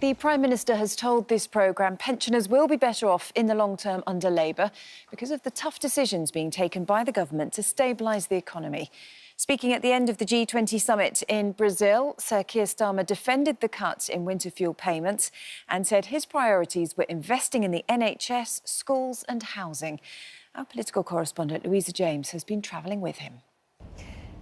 The Prime Minister has told this programme pensioners will be better off in the long term under Labour because of the tough decisions being taken by the government to stabilise the economy. Speaking at the end of the G20 summit in Brazil, Sir Keir Starmer defended the cuts in winter fuel payments and said his priorities were investing in the NHS, schools and housing. Our political correspondent Louisa James has been travelling with him.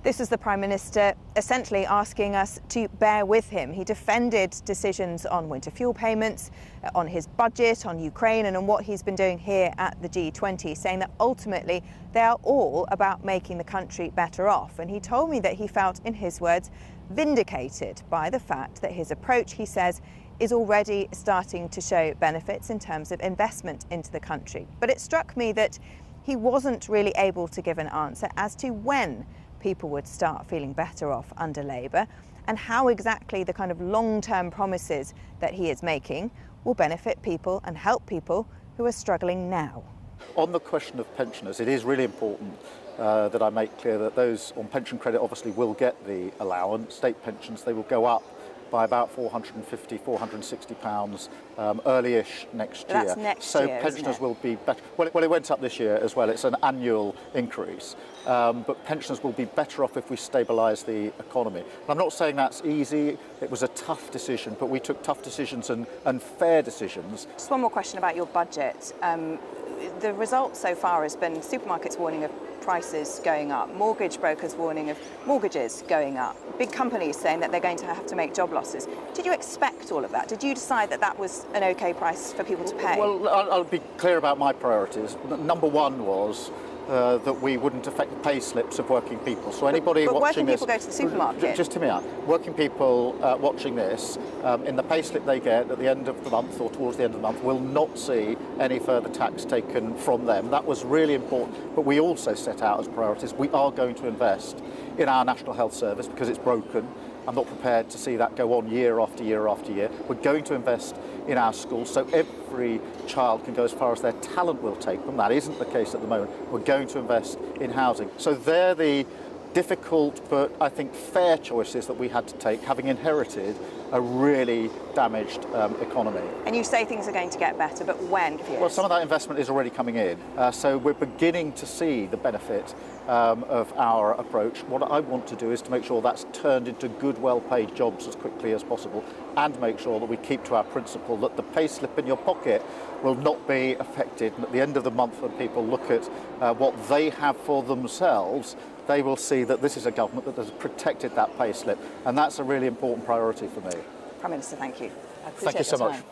This is the Prime Minister essentially asking us to bear with him. He defended decisions on winter fuel payments, on his budget, on Ukraine and on what he's been doing here at the G20, saying that ultimately they are all about making the country better off. And he told me that he felt, in his words, vindicated by the fact that his approach, he says, is already starting to show benefits in terms of investment into the country. But it struck me that he wasn't really able to give an answer as to when people would start feeling better off under Labour and how exactly the kind of long-term promises that he is making will benefit people and help people who are struggling now. On the question of pensioners, it is really important that I make clear that those on pension credit obviously will get the allowance. State pensions, they will go up by about £450, £460 early-ish next year. That's next so year, pensioners will be better. Well, it went up this year as well. It's an annual increase. But pensioners will be better off if we stabilise the economy. And I'm not saying that's easy. It was a tough decision, but we took tough decisions and fair decisions. Just one more question about your budget. The result so far has been supermarkets warning of prices going up, mortgage brokers warning of mortgages going up, big companies saying that they're going to have to make job losses. Did you expect all of that? Did you decide that that was an OK price for people to pay? Well, I'll be clear about my priorities. Number one was that we wouldn't affect the pay slips of working people. So anybody but watching working this... people go to the supermarket. Just hear me out. Working people watching this, in the pay slip they get at the end of the month or towards the end of the month, will not see any further tax taken from them. That was really important. But we also set out as priorities, we are going to invest in our National Health Service because it's broken. I'm not prepared to see that go on year after year after year. We're going to invest in our schools so every child can go as far as their talent will take them. That isn't the case at the moment. We're going to invest in housing. So they're the difficult but I think fair choices that we had to take, having inherited a really damaged economy. And you say things are going to get better, but when? Well, some of that investment is already coming in. So we're beginning to see the benefit of our approach. What I want to do is to make sure that's turned into good, well-paid jobs as quickly as possible and make sure that we keep to our principle that the pay slip in your pocket will not be affected. And at the end of the month, when people look at what they have for themselves, they will see that this is a government that has protected that pay slip. And that's a really important priority for me. Prime Minister, thank you. I appreciate Thank you so your much. time.